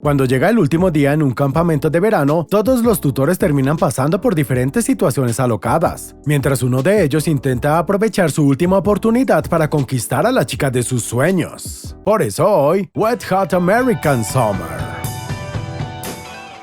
Cuando llega el último día en un campamento de verano, todos los tutores terminan pasando por diferentes situaciones alocadas, mientras uno de ellos intenta aprovechar su última oportunidad para conquistar a la chica de sus sueños. Por eso hoy, Wet Hot American Summer.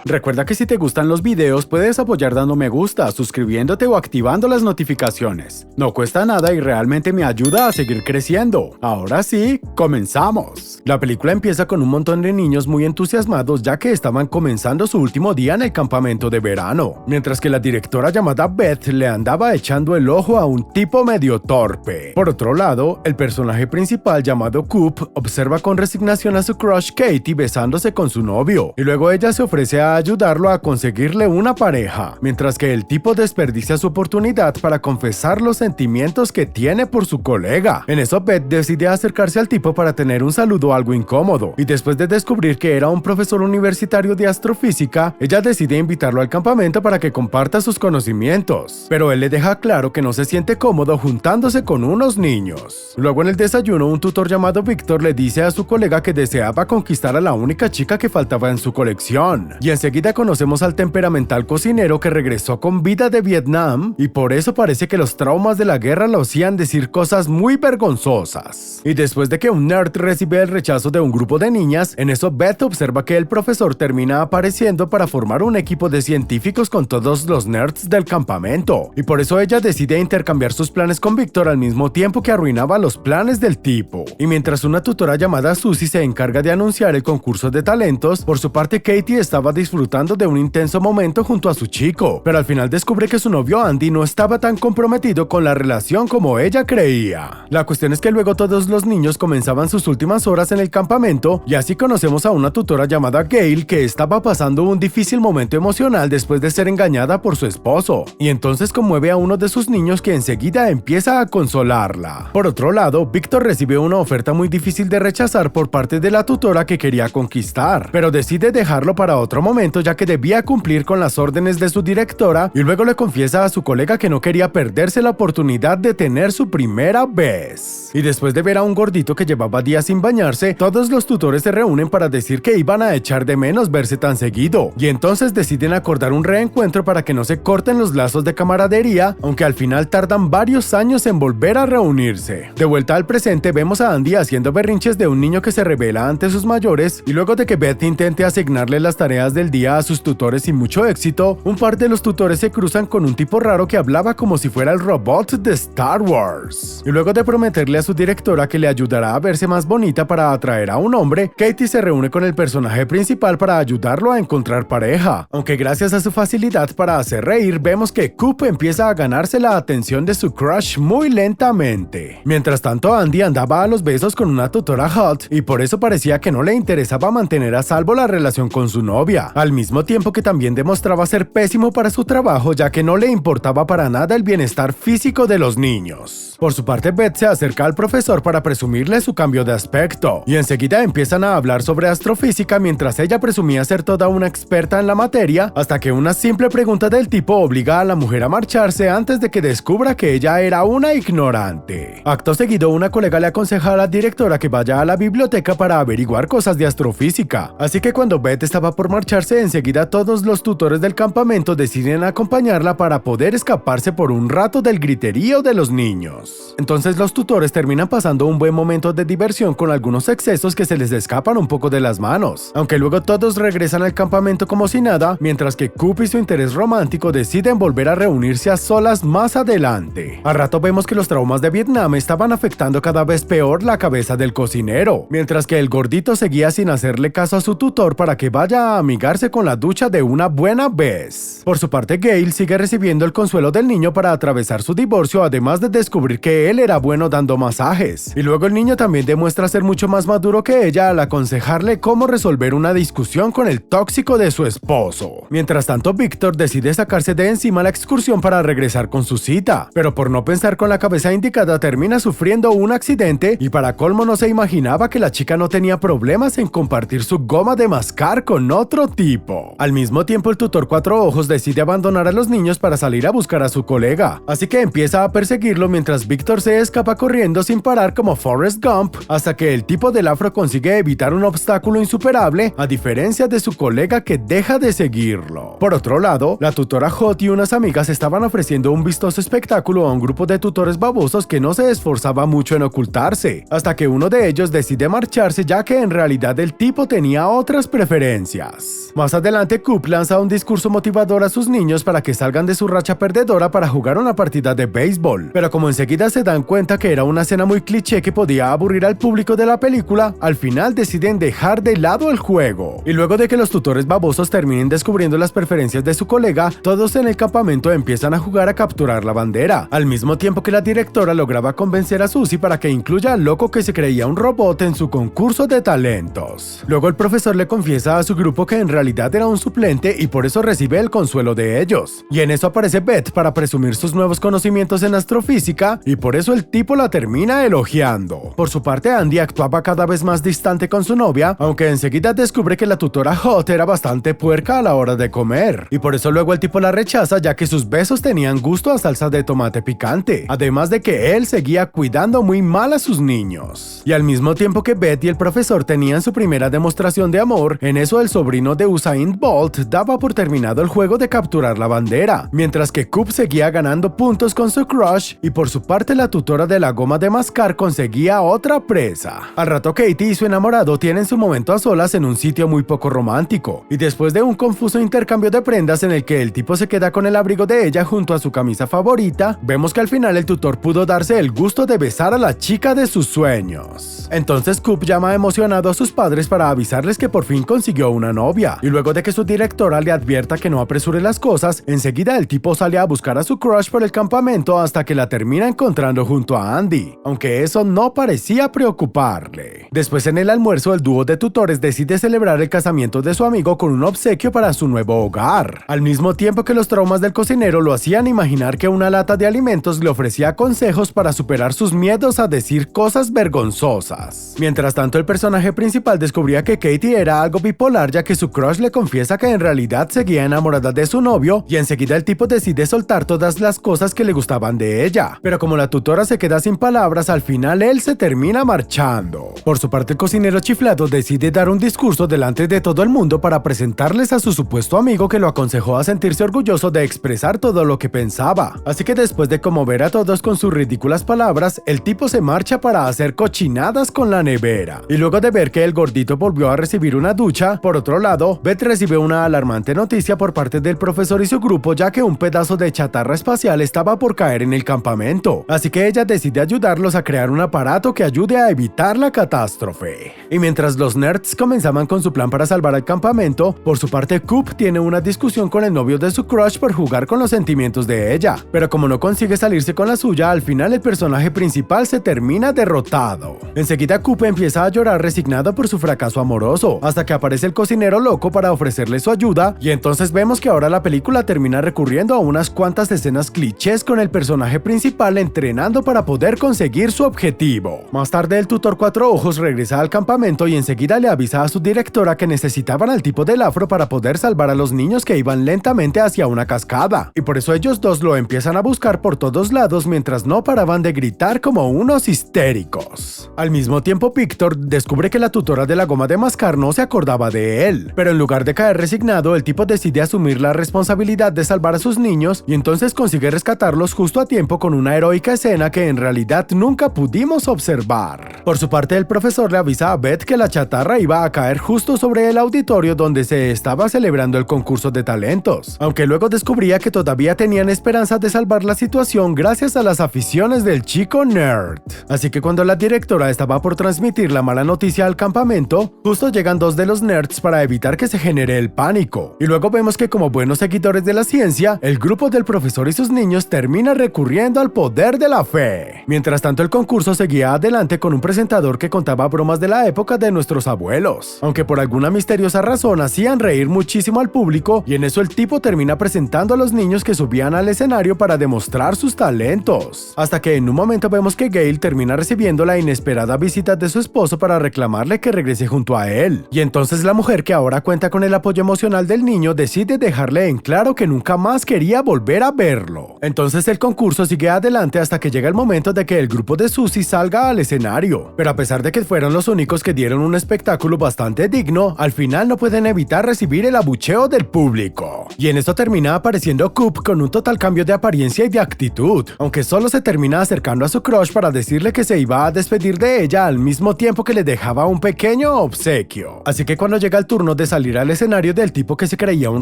Recuerda que si te gustan los videos puedes apoyar dando me gusta, suscribiéndote o activando las notificaciones. No cuesta nada y realmente me ayuda a seguir creciendo. Ahora sí, comenzamos. La película empieza con un montón de niños muy entusiasmados ya que estaban comenzando su último día en el campamento de verano, mientras que la directora llamada Beth le andaba echando el ojo a un tipo medio torpe. Por otro lado, el personaje principal llamado Coop observa con resignación a su crush Katie besándose con su novio, y luego ella se ofrece a ayudarlo a conseguirle una pareja, mientras que el tipo desperdicia su oportunidad para confesar los sentimientos que tiene por su colega. En eso Beth decide acercarse al tipo para tener un saludo algo incómodo, y después de descubrir que era un profesor universitario de astrofísica, ella decide invitarlo al campamento para que comparta sus conocimientos, pero él le deja claro que no se siente cómodo juntándose con unos niños. Luego en el desayuno, un tutor llamado Víctor le dice a su colega que deseaba conquistar a la única chica que faltaba en su colección, y enseguida conocemos al temperamental cocinero que regresó con vida de Vietnam y por eso parece que los traumas de la guerra lo hacían decir cosas muy vergonzosas. Y después de que un nerd recibe el rechazo de un grupo de niñas, en eso Beth observa que el profesor termina apareciendo para formar un equipo de científicos con todos los nerds del campamento, y por eso ella decide intercambiar sus planes con Víctor al mismo tiempo que arruinaba los planes del tipo. Y mientras una tutora llamada Susie se encarga de anunciar el concurso de talentos, por su parte Katie estaba disfrutando de un intenso momento junto a su chico, pero al final descubre que su novio Andy no estaba tan comprometido con la relación como ella creía. La cuestión es que luego todos los niños comenzaban sus últimas horas en el campamento, y así conocemos a una tutora llamada Gail que estaba pasando un difícil momento emocional después de ser engañada por su esposo, y entonces conmueve a uno de sus niños que enseguida empieza a consolarla. Por otro lado, Víctor recibe una oferta muy difícil de rechazar por parte de la tutora que quería conquistar, pero decide dejarlo para otro momento ya que debía cumplir con las órdenes de su directora, y luego le confiesa a su colega que no quería perderse la oportunidad de tener su primera vez. Y después de ver a un gordito que llevaba días sin bañarse, todos los tutores se reúnen para decir que iban a echar de menos verse tan seguido, y entonces deciden acordar un reencuentro para que no se corten los lazos de camaradería, aunque al final tardan varios años en volver a reunirse. De vuelta al presente, vemos a Andy haciendo berrinches de un niño que se revela ante sus mayores, y luego de que Beth intente asignarle las tareas del día a sus tutores sin mucho éxito, un par de los tutores se cruzan con un tipo raro que hablaba como si fuera el robot de Star Wars. Y luego de prometerle a su directora que le ayudará a verse más bonita para atraer a un hombre, Katie se reúne con el personaje principal para ayudarlo a encontrar pareja, aunque gracias a su facilidad para hacer reír, vemos que Coop empieza a ganarse la atención de su crush muy lentamente. Mientras tanto, Andy andaba a los besos con una tutora hot, y por eso parecía que no le interesaba mantener a salvo la relación con su novia, al mismo tiempo que también demostraba ser pésimo para su trabajo ya que no le importaba para nada el bienestar físico de los niños. Por su parte, Beth se acerca al profesor para presumirle su cambio de aspecto, y enseguida empiezan a hablar sobre astrofísica mientras ella presumía ser toda una experta en la materia, hasta que una simple pregunta del tipo obliga a la mujer a marcharse antes de que descubra que ella era una ignorante. Acto seguido, una colega le aconseja a la directora que vaya a la biblioteca para averiguar cosas de astrofísica, así que cuando Beth estaba por marcharse, enseguida todos los tutores del campamento deciden acompañarla para poder escaparse por un rato del griterío de los niños. Entonces los tutores terminan pasando un buen momento de diversión con algunos excesos que se les escapan un poco de las manos, aunque luego todos regresan al campamento como si nada, mientras que Coop y su interés romántico deciden volver a reunirse a solas más adelante. Al rato vemos que los traumas de Vietnam estaban afectando cada vez peor la cabeza del cocinero, mientras que el gordito seguía sin hacerle caso a su tutor para que vaya a amigarse con la ducha de una buena vez. Por su parte, Gail sigue recibiendo el consuelo del niño para atravesar su divorcio, además de descubrir que él era bueno dando masajes. Y luego el niño también demuestra ser mucho más maduro que ella al aconsejarle cómo resolver una discusión con el tóxico de su esposo. Mientras tanto, Víctor decide sacarse de encima la excursión para regresar con su cita, pero por no pensar con la cabeza indicada termina sufriendo un accidente, y para colmo no se imaginaba que la chica no tenía problemas en compartir su goma de mascar con otro tipo. tipo. Al mismo tiempo, el tutor Cuatro Ojos decide abandonar a los niños para salir a buscar a su colega, así que empieza a perseguirlo mientras Víctor se escapa corriendo sin parar como Forrest Gump, hasta que el tipo del afro consigue evitar un obstáculo insuperable, a diferencia de su colega que deja de seguirlo. Por otro lado, la tutora Hot y unas amigas estaban ofreciendo un vistoso espectáculo a un grupo de tutores babosos que no se esforzaba mucho en ocultarse, hasta que uno de ellos decide marcharse ya que en realidad el tipo tenía otras preferencias. Más adelante, Coop lanza un discurso motivador a sus niños para que salgan de su racha perdedora para jugar una partida de béisbol, pero como enseguida se dan cuenta que era una escena muy cliché que podía aburrir al público de la película, al final deciden dejar de lado el juego. Y luego de que los tutores babosos terminen descubriendo las preferencias de su colega, todos en el campamento empiezan a jugar a capturar la bandera, al mismo tiempo que la directora lograba convencer a Susie para que incluya al loco que se creía un robot en su concurso de talentos. Luego el profesor le confiesa a su grupo que en realidad era un suplente y por eso recibe el consuelo de ellos. Y en eso aparece Beth para presumir sus nuevos conocimientos en astrofísica y por eso el tipo la termina elogiando. Por su parte, Andy actuaba cada vez más distante con su novia, aunque enseguida descubre que la tutora Hot era bastante puerca a la hora de comer, y por eso luego el tipo la rechaza ya que sus besos tenían gusto a salsa de tomate picante, además de que él seguía cuidando muy mal a sus niños. Y al mismo tiempo que Beth y el profesor tenían su primera demostración de amor, en eso el sobrino de Usain Bolt daba por terminado el juego de capturar la bandera, mientras que Coop seguía ganando puntos con su crush, y por su parte la tutora de la goma de mascar conseguía otra presa. Al rato Katie y su enamorado tienen su momento a solas en un sitio muy poco romántico, y después de un confuso intercambio de prendas en el que el tipo se queda con el abrigo de ella junto a su camisa favorita, vemos que al final el tutor pudo darse el gusto de besar a la chica de sus sueños. Entonces Coop llama emocionado a sus padres para avisarles que por fin consiguió una novia, y luego de que su directora le advierta que no apresure las cosas, enseguida el tipo sale a buscar a su crush por el campamento hasta que la termina encontrando junto a Andy, aunque eso no parecía preocuparle. Después en el almuerzo el dúo de tutores decide celebrar el casamiento de su amigo con un obsequio para su nuevo hogar, al mismo tiempo que los traumas del cocinero lo hacían imaginar que una lata de alimentos le ofrecía consejos para superar sus miedos a decir cosas vergonzosas. Mientras tanto, el personaje principal descubría que Katie era algo bipolar ya que su crush le confiesa que en realidad seguía enamorada de su novio y enseguida el tipo decide soltar todas las cosas que le gustaban de ella, pero como la tutora se queda sin palabras, al final él se termina marchando. Por su parte, el cocinero chiflado decide dar un discurso delante de todo el mundo para presentarles a su supuesto amigo que lo aconsejó a sentirse orgulloso de expresar todo lo que pensaba. Así que después de conmover a todos con sus ridículas palabras, el tipo se marcha para hacer cochinadas con la nevera. Y luego de ver que el gordito volvió a recibir una ducha, por otro lado, Beth recibe una alarmante noticia por parte del profesor y su grupo ya que un pedazo de chatarra espacial estaba por caer en el campamento. Así que ella decide ayudarlos a crear un aparato que ayude a evitar la catástrofe. Y mientras los nerds comenzaban con su plan para salvar el campamento, por su parte Coop tiene una discusión con el novio de su crush por jugar con los sentimientos de ella, pero como no consigue salirse con la suya, al final el personaje principal se termina derrotado. Enseguida Coop empieza a llorar resignado por su fracaso amoroso, hasta que aparece el cocinero loco para ofrecerle su ayuda, y entonces vemos que ahora la película termina recurriendo a unas cuantas escenas clichés con el personaje principal entrenando para poder conseguir su objetivo. Más tarde el tutor Cuatro Ojos regresa al campamento y enseguida le avisa a su directora que necesitaban al tipo del afro para poder salvar a los niños que iban lentamente hacia una cascada, y por eso ellos dos lo empiezan a buscar por todos lados mientras no paraban de gritar como unos histéricos. Al mismo tiempo, Víctor descubre que la tutora de la goma de mascar no se acordaba de él, pero en lugar de caer resignado, el tipo decide asumir la responsabilidad de salvar a sus niños y entonces consigue rescatarlos justo a tiempo con una heroica escena que en realidad nunca pudimos observar. Por su parte, el profesor le avisa a Beth que la chatarra iba a caer justo sobre el auditorio donde se estaba celebrando el concurso de talentos, aunque luego descubría que todavía tenían esperanza de salvar la situación gracias a las aficiones del chico nerd. Así que cuando la directora estaba por transmitir la mala noticia al campamento, justo llegan dos de los nerds para evitar que se genere el pánico. Y luego vemos que como buenos seguidores de la ciencia, el grupo del profesor y sus niños termina recurriendo al poder de la fe. Mientras tanto, el concurso seguía adelante con un presentador que contaba bromas de la época de nuestros abuelos, aunque por alguna misteriosa razón hacían reír muchísimo al público, y en eso el tipo termina presentando a los niños que subían al escenario para demostrar sus talentos. Hasta que en un momento vemos que Gail termina recibiendo la inesperada visita de su esposo para reclamarle que regrese junto a él. Y entonces la mujer, que ahora cuenta cuenta con el apoyo emocional del niño, decide dejarle en claro que nunca más quería volver a verlo. Entonces el concurso sigue adelante hasta que llega el momento de que el grupo de Susie salga al escenario. Pero a pesar de que fueron los únicos que dieron un espectáculo bastante digno, al final no pueden evitar recibir el abucheo del público. Y en esto termina apareciendo Coop con un total cambio de apariencia y de actitud, aunque solo se termina acercando a su crush para decirle que se iba a despedir de ella al mismo tiempo que le dejaba un pequeño obsequio. Así que cuando llega el turno de salir al escenario del tipo que se creía un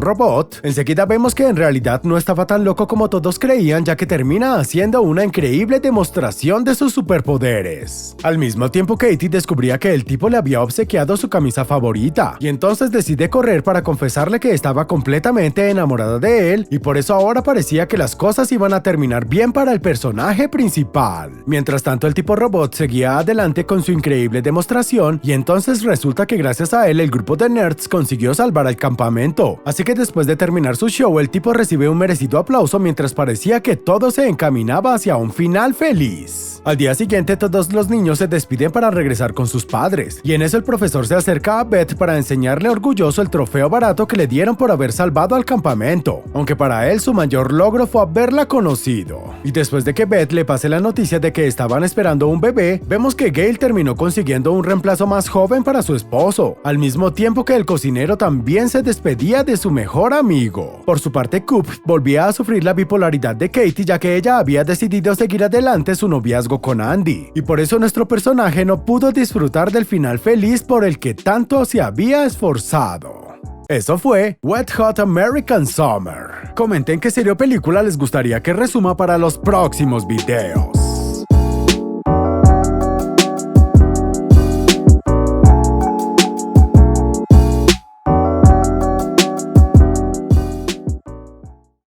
robot, enseguida vemos que en realidad no estaba tan loco como todos creían, ya que termina haciendo una increíble demostración de sus superpoderes. Al mismo tiempo, Katie descubría que el tipo le había obsequiado su camisa favorita, y entonces decide correr para confesarle que estaba completamente enamorada de él, y por eso ahora parecía que las cosas iban a terminar bien para el personaje principal. Mientras tanto, el tipo robot seguía adelante con su increíble demostración, y entonces resulta que gracias a él el grupo de nerds consiguió salvar al campamento. Así que después de terminar su show, el tipo recibe un merecido aplauso mientras parecía que todo se encaminaba hacia un final feliz. Al día siguiente, todos los niños se despiden para regresar con sus padres, y en eso el profesor se acerca a Beth para enseñarle orgulloso el trofeo barato que le dieron por haber salvado al campamento, aunque para él su mayor logro fue haberla conocido. Y después de que Beth le pase la noticia de que estaban esperando un bebé, vemos que Gale terminó consiguiendo un reemplazo más joven para su esposo, al mismo tiempo que el cocinero también se despedía de su mejor amigo. Por su parte, Coop volvía a sufrir la bipolaridad de Katie, ya que ella había decidido seguir adelante su noviazgo con Andy, y por eso nuestro personaje no pudo disfrutar del final feliz por el que tanto se había esforzado. Eso fue Wet Hot American Summer. Comenten qué serie o película les gustaría que resuma para los próximos videos.